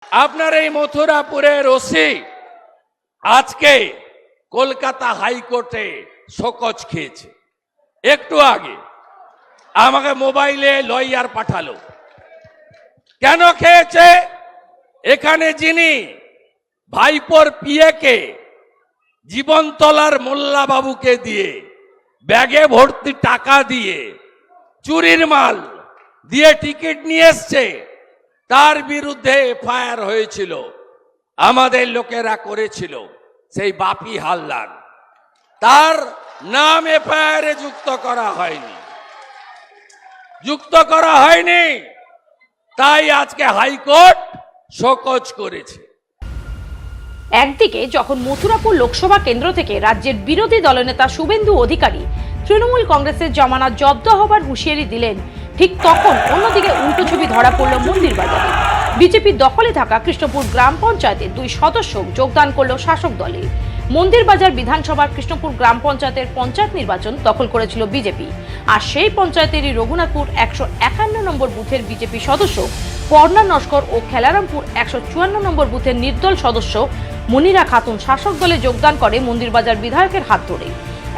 আপনার এই মথুরাপুরের ওসি আজকে কলকাতা হাইকোর্টে শোকজ খেয়েছে। একটু আগে আমাকে মোবাইলে লয়ার পাঠালো। কেন খেয়েছে? এখানে যিনি ভাইপোর পিএকে জীবনতলার মোল্লা বাবুকে দিয়ে ব্যাগে ভর্তি টাকা দিয়ে চুরির মাল দিয়ে টিকিট নিয়ে এসছে, তার বিরুদ্ধে এফআইআর হয়েছিল, আমাদের লোকেরা করেছিল, সেই বাপি হালদার। তার নাম এফআইআরে যুক্ত করা হয়নি, তাই আজকে হাইকোর্ট শোকজ করেছে। একদিকে যখন মথুরাপুর লোকসভা কেন্দ্র থেকে রাজ্যের বিরোধী দলনেতা শুভেন্দু অধিকারী তৃণমূল কংগ্রেসের জমানা জব্দ হবার হুঁশিয়ারি দিলেন, ঠিক তখন অন্যদিকে উল্টো ছবি ধরা পড়ল মন্দির বাজারে। বিজেপির দখলে থাকা কৃষ্ণপুর গ্রাম পঞ্চায়েতের 2 সদস্য যোগদান করল শাসক দলে। মন্দির বাজার বিধানসভার কৃষ্ণপুর গ্রাম পঞ্চায়েতের পঞ্চায়েত নির্বাচন দখল করেছিল বিজেপি, আর সেই পঞ্চায়েতেরই রঘুনাথপুর 151 নম্বর বুথের বিজেপি সদস্য পর্ণা নস্কর ও খেলারামপুর 154 নম্বর বুথের নির্দল সদস্য মনিরা খাতুন শাসক দলে যোগদান করে মন্দির বাজার বিধায়কের হাত ধরে।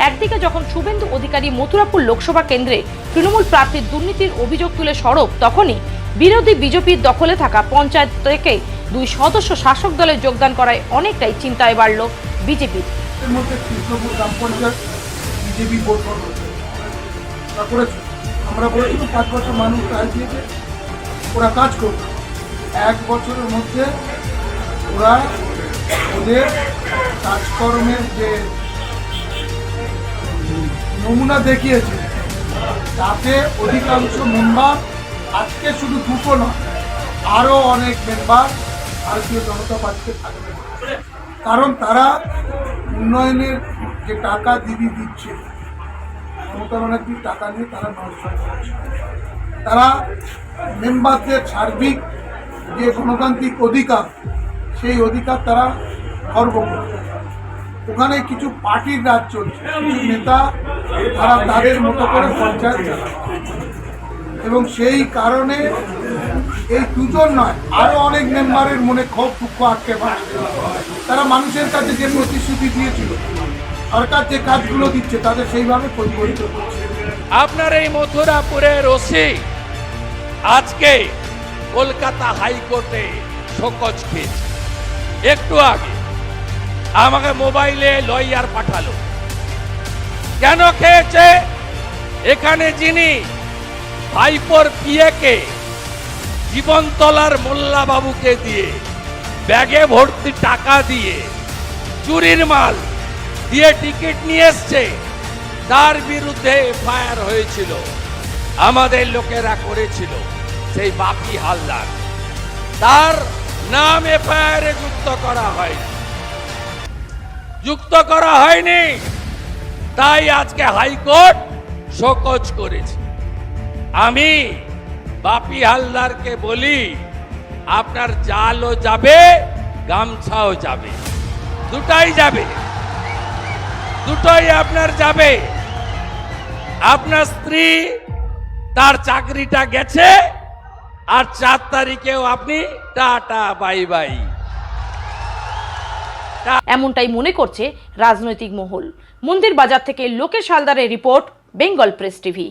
একদিকে যখন শুভেন্দু অধিকারী মথুরাপুর লোকসভা কেন্দ্রে তৃণমূল প্রার্থীর দুর্নীতির অভিযোগ তুলে সরব, তখনই বিরোধী বিজেপির দখলে থাকা পঞ্চায়েত থেকে 2 সদস্য শাসক দলে যোগদান করায় অনেকটাই চিন্তায় বাড়ল বিজেপির। কৃষ্ণপুর গ্রাম পঞ্চায়েত বিজেপি আমরা বলেছিলাম 5 বছর মানুষ রায় দিয়েছে, ওরা কাজ করবে। 1 বছরের মধ্যে ওরা ওদের কাজকর্মের যে নমুনা দেখিয়েছে, তাতে অধিকাংশ মেম্বার, আজকে শুধু 2 নয়, আরও অনেক মেম্বার ভারতীয় জনতা পার্টিতে থাকবে। কারণ তারা উন্নয়নের যে টাকা দিদি দিচ্ছে, মমতা ব্যানার্জির টাকা নিয়ে তারা নষ্ট করছে। তারা মেম্বারদের সার্বিক যে গণতান্ত্রিক অধিকার, সেই অধিকার তারা খর্ব করছে। ওখানে কিছু পার্টির রাজ চলছে, কিছু নেতা তারা তাদের মতো করে পঞ্চায়েত চালায়, এবং সেই কারণে এই 2 জন নয়, আরো অনেক মেম্বারের মনে ক্ষোভ দুঃখ আটকে পাচ্ছে। তারা মানুষের কাছে যে প্রতিশ্রুতি দিয়েছিল, সরকার যে কাজগুলো দিচ্ছে, তাদের সেইভাবে পরিবর্তিত করছে। আপনার এই মথুরাপুরের ওসি আজকে কলকাতা হাইকোর্টে শোকজ খেয়েছে। একটু আগে আমাকে মোবাইলে লয়ার পাঠালো। কেন খেয়েছে? এখানে যিনি ভাইপোর পিএকে জীবনতলার মোল্লা বাবুকে দিয়ে ব্যাগে ভর্তি টাকা দিয়ে চুরির মাল দিয়ে টিকিট নিয়ে এসছে, তার বিরুদ্ধে এফআইআর হয়েছিল, আমাদের লোকেরা করেছিল, সেই বাপি হালদার। তার নাম এফআইআরে যুক্ত করা হয়নি, তাই আজকে হাইকোর্ট শোকজ করেছে। আমি বাপি হালদারকে বলি, আপনার জালও যাবে, গামছাও যাবে, দুটোই আপনার যাবে। আপনার স্ত্রী, তার চাকরিটা গেছে, আর 4 তারিখেও আপনি টাটা বাই বাই। এমনটাই মনে করছে রাজনৈতিক মহল। মন্দির বাজার থেকে লোকেশ হালদারের রিপোর্ট, বেঙ্গল প্রেস টিভি।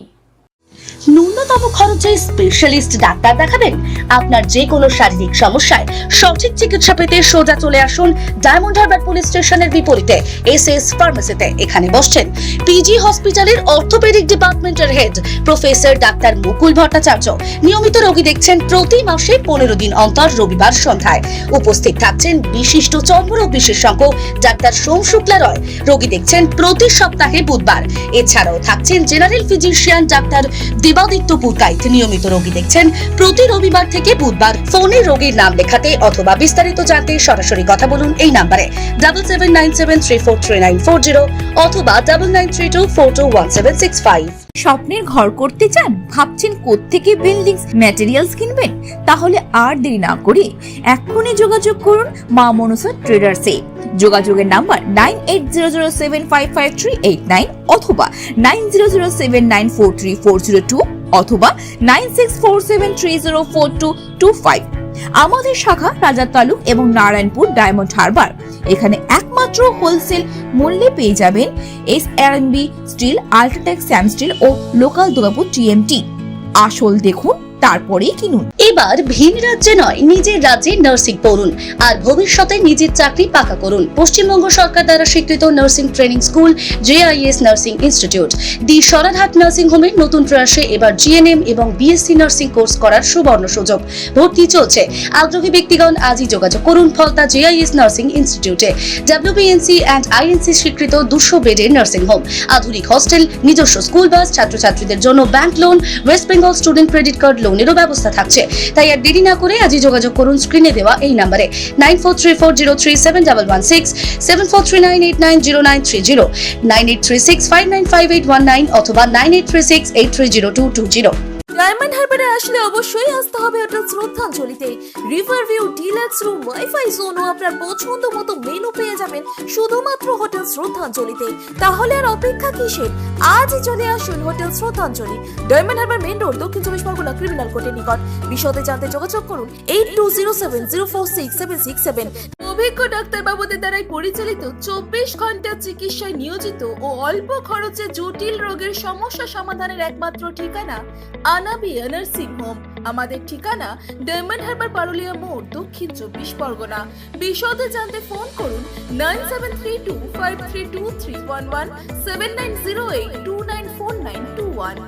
ন্যূনতম খরচে স্পেশালিস্ট ডাক্তার দেখাবেন? আপনার যে কোনো শারীরিক সমস্যায় সঠিক চিকিৎসা পেতে সোজা চলে আসুন ডায়মন্ড হারবার পুলিশ স্টেশনের বিপরীতে এসএস ফার্মেসিতে। এখানে বসছেন পিজি হসপিটালের অর্থোপেডিক ডিপার্টমেন্টের হেড প্রফেসর ডাক্তার মুকুল ভট্টাচার্য। নিয়মিত রোগী দেখছেন প্রতি মাসে 15 দিন অন্তর রবিবার সন্ধ্যায়। উপস্থিত থাকছেন বিশিষ্ট চর্মরোগ বিশেষজ্ঞ ডাক্তার সোম শুক্লা রয়। রোগী দেখছেন প্রতি সপ্তাহে বুধবার। এছাড়াও থাকছেন general physician doctor Debaditya Purkait. নিয়মিত রোগী দেখছেন প্রতি রবিবার থেকে বুধবার। ফোনে রোগীর নাম লেখাতে অথবা বিস্তারিত জানতে সরাসরি কথা বলুন এই নম্বরে 7797343940 অথবা 9932421765। স্বপ্নের ঘর করতে চান? ভাবছেন কোত্থেকে বিল্ডিংস ম্যাটেরিয়ালস কিনবেন? তাহলে আর দেরি না করে এক্ষুনি যোগাযোগ করুন মা মনসা ট্রেডার্সে। যোগাযোগের নাম্বার 9800755389 অথবা 9007943402 অথবা 9647304225। আমাদের শাখা রাজার তালুক এবং নারায়ণপুর ডায়মন্ড হারবার। এখানে একমাত্র হোলসেল মূল্যে পেয়ে যাবেন SRMB steel, UltraTech Shyam steel ও লোকাল দুর্গাপুর TMT। আসল দেখুন, তারপরেই কিনুন। এবার ভিন রাজ্যে নয়, নিজের রাজ্যে নার্সিং পড়ুন আর ভবিষ্যতে নিজের চাকরি পাকা করুন। পশ্চিমবঙ্গ সরকার দ্বারা স্বীকৃত nursing training school JIS nursing institute the Sararhat nursing হোমের নতুন প্রয়াসে এবার GNM এবং BSc নার্সিং কোর্স করার সুবর্ণ সুযোগ। ভর্তি চলছে। আগ্রহী ব্যক্তিগণ আজই যোগাযোগ করুন ফলতা JIS নার্সিং ইনস্টিটিউটে। WBNC অ্যান্ড INC স্বীকৃত 200 বেডের নার্সিং হোম, আধুনিক হস্টেল, নিজস্ব স্কুল বাস, ছাত্রছাত্রীদের জন্য bank loan, West Bengal student credit card লোনেরও ব্যবস্থা থাকছে। তাই আর দেরি না করে আজই যোগাযোগ করুন স্ক্রিনে দেওয়া এই নম্বরে 9434037116, 7439890930, 9836595819 অথবা 9836830220। ডায়মন্ড হারবারে আসলে অবশ্যই আসতে হবে হোটেল শ্রদ্ধাঞ্জলিতে। River view, deluxe room, wifi zone ও আপনার পছন্দ মতো মেনু পেয়ে যাবেন শুধুমাত্র হোটেল শ্রদ্ধাঞ্জলিতে। তাহলে আর অপেক্ষা কিসের? আজই চলে আসুন হোটেল শ্রদ্ধাঞ্জলি, ডায়মন্ড হারবার মেইন রোড, দক্ষিণ চব্বিশ পরগনা, ক্রিমিনাল কোর্টের নিকট। বিশদে জানতে যোগাযোগ করুন 8207046767। অভিজ্ঞ ডাক্তারবাবুদের দ্বারাই পরিচালিত 24 ঘন্টা চিকিৎসায় নিয়োজিত ও অল্প খরচে জটিল রোগের সমস্যা সমাধানের একমাত্র ঠিকানা আনাবিয়া নার্সিং হোম। আমাদের ঠিকানা ডায়মন্ড হারবার, পারুলিয়া মোড়, দক্ষিণ চব্বিশ পরগনা। বিশদে জানতে ফোন করুন 9732532311, 7908294921।